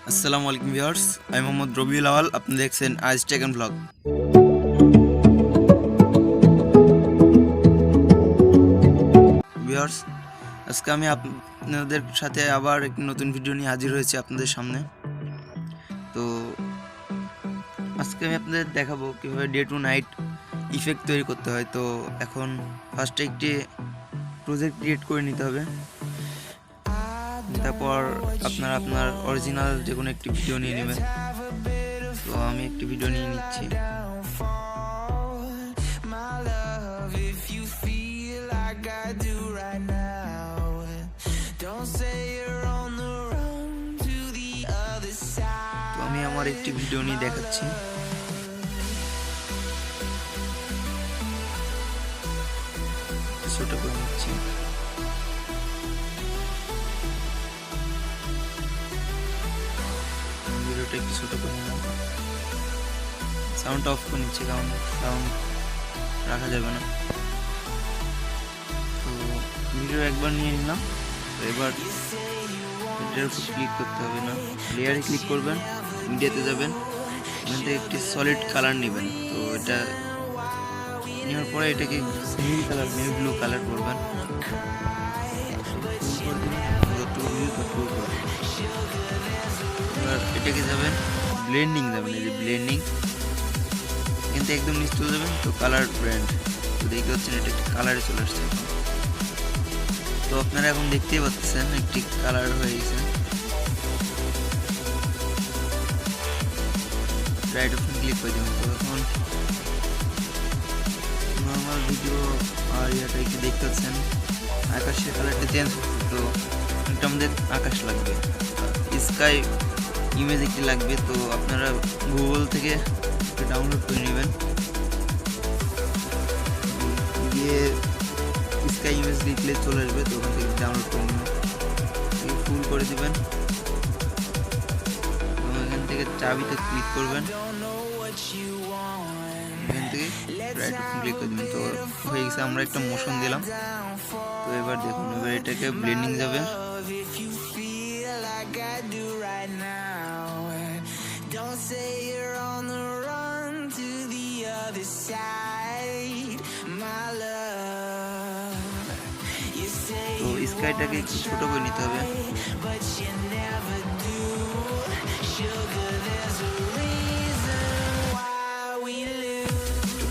আসসালামু আলাইকুম ভিউয়ার্স, আমি মোহাম্মদ রবিউল আওয়াল। আপনি দেখছেন আইজ টেক এন্ড ব্লগ। ভিউয়ার্স, আজকে আমি আপনাদের সাথে আবার একটি নতুন ভিডিও নিয়ে হাজির হয়েছি আপনাদের সামনে। তো আজকে আমি আপনাদের দেখাবো কীভাবে ডে টু নাইট ইফেক্ট তৈরি করতে হয়। তো এখন ফার্স্টে একটি প্রজেক্ট ক্রিয়েট করে নিতে হবে। তারপর আপনারা আপনার অরিজিনাল যে কোনো একটি ভিডিও নিয়ে নেবেন। তো আমি একটি ভিডিও নিয়ে নিচ্ছি। তো আমি আমার একটি ভিডিও নিয়ে দেখাচ্ছি। ছোট করে নিচ্ছি। ভিডিওটা একটু ছোট করে নিলাম। সাউন্ড অফ করে নিচ্ছি, কারণ সাউন্ড রাখা যাবে না। তো ভিডিও একবার নিয়ে নিলাম। তো এবার এটার উপর ক্লিক করতে হবে না, লেয়ারে ক্লিক করবেন, মিডিয়াতে যাবেন, এখান থেকে একটি সলিড কালার নেবেন। তো এটা নেওয়ার পরে এটাকে নীল কালার, নেভি ব্লু কালার করবেন। এবার এটাকে যাবেন ব্লেন্ডিং, যাবেন এই যে ব্লেন্ডিং, কিন্তু একদম নিচে চলে যাবেন। তো কালার ব্র্যান্ড, তো দেখতে পাচ্ছেন এটা একটি কালারে চলে আসছে। তো আপনারা এখন দেখতেই পাচ্ছেন একটি কালার হয়ে গেছে। রাইট অপশন ক্লিক করে দেবেন। তো এখন নর্মাল ভিডিও আর এটা কি দেখতে পাচ্ছেন আকাশের কালারটা চেঞ্জ হচ্ছে। তো এটা আমাদের আকাশ লাগবে, স্কাই ইমেজ একটি লাগবে। তো আপনারা গুগল থেকে ডাউনলোড করে নেবেন, গিয়ে স্কাই ইমেজ লিখলে চলে আসবে। তো ওখান থেকে ডাউনলোড করে নেবেন, ফুল করে দেবেন। তো এখান থেকে চাবিতে ক্লিক করবেন, এখান থেকে রাইট অপশন ক্লিক করে দেবেন। তো হয়ে গেছে, আমরা একটা মোশন দিলাম। তো এবার দেখুন, এবার এটাকে ব্লেন্ডিং যাবে। তো স্কাইটাকে একটু ছোট করে নিতে হবে,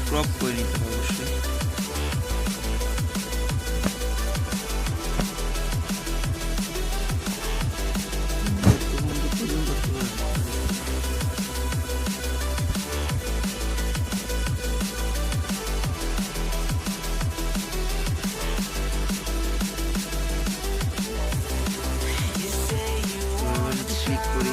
ক্রপ করে নিতে হবে অবশ্যই। ক্লিক করি,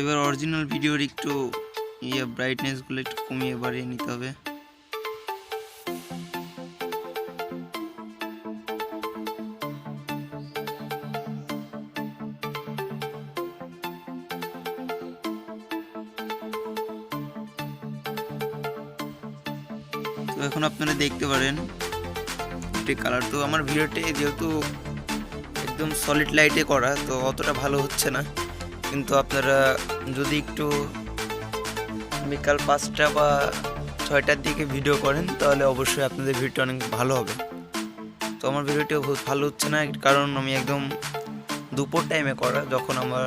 এবার অরিজিনাল ভিডিওর একটু ব্রাইটনেসগুলো একটু কমিয়ে বাড়িয়ে নিতে হবে। তো এখন আপনারা দেখতে পারেন একটি কালার। তো আমার ভিডিওটি যেহেতু একদম সলিড লাইটে করা, তো অতটা ভালো হচ্ছে না। কিন্তু আপনারা যদি একটু বিকাল 5টা বা 6টার দিকে ভিডিও করেন, তাহলে অবশ্যই আপনাদের ভিডিওটা অনেক ভালো হবে। তো আমার ভিডিওটিও বহুত ভালো হচ্ছে না, কারণ আমি একদম দুপুর টাইমে করা, যখন আমার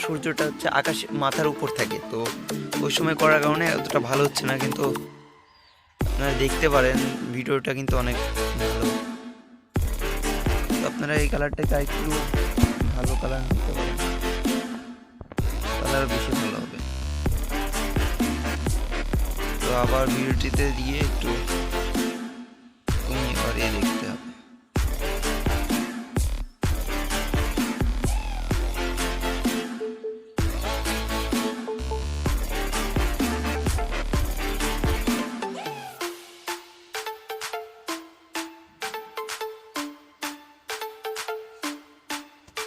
সূর্যটা হচ্ছে আকাশ মাথার উপর থাকে। তো ওই সময় করার কারণে অতটা ভালো হচ্ছে না। কিন্তু আপনারা দেখতে পারেন ভিডিওটা কিন্তু অনেক ভালো। তো আপনারা এই কালারটাকে একটু ভালো কালার নিতে পারেন, কালার বেশি ভালো হবে। তো আবার ভিডিওটিতে দিয়ে একটু কমিয়ে বাড়িয়ে দেখতে হবে।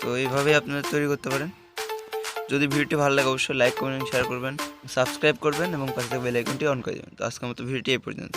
তো এইভাবেই আপনারা তৈরি করতে পারেন। যদি ভিডিওটি ভালো লাগে অবশ্যই লাইক করবেন, শেয়ার করবেন, সাবস্ক্রাইব করবেন এবং পাশে থাকা বেল আইকনটি অন করে দেবেন। তো আজকের মতো ভিডিওটি এই পর্যন্ত।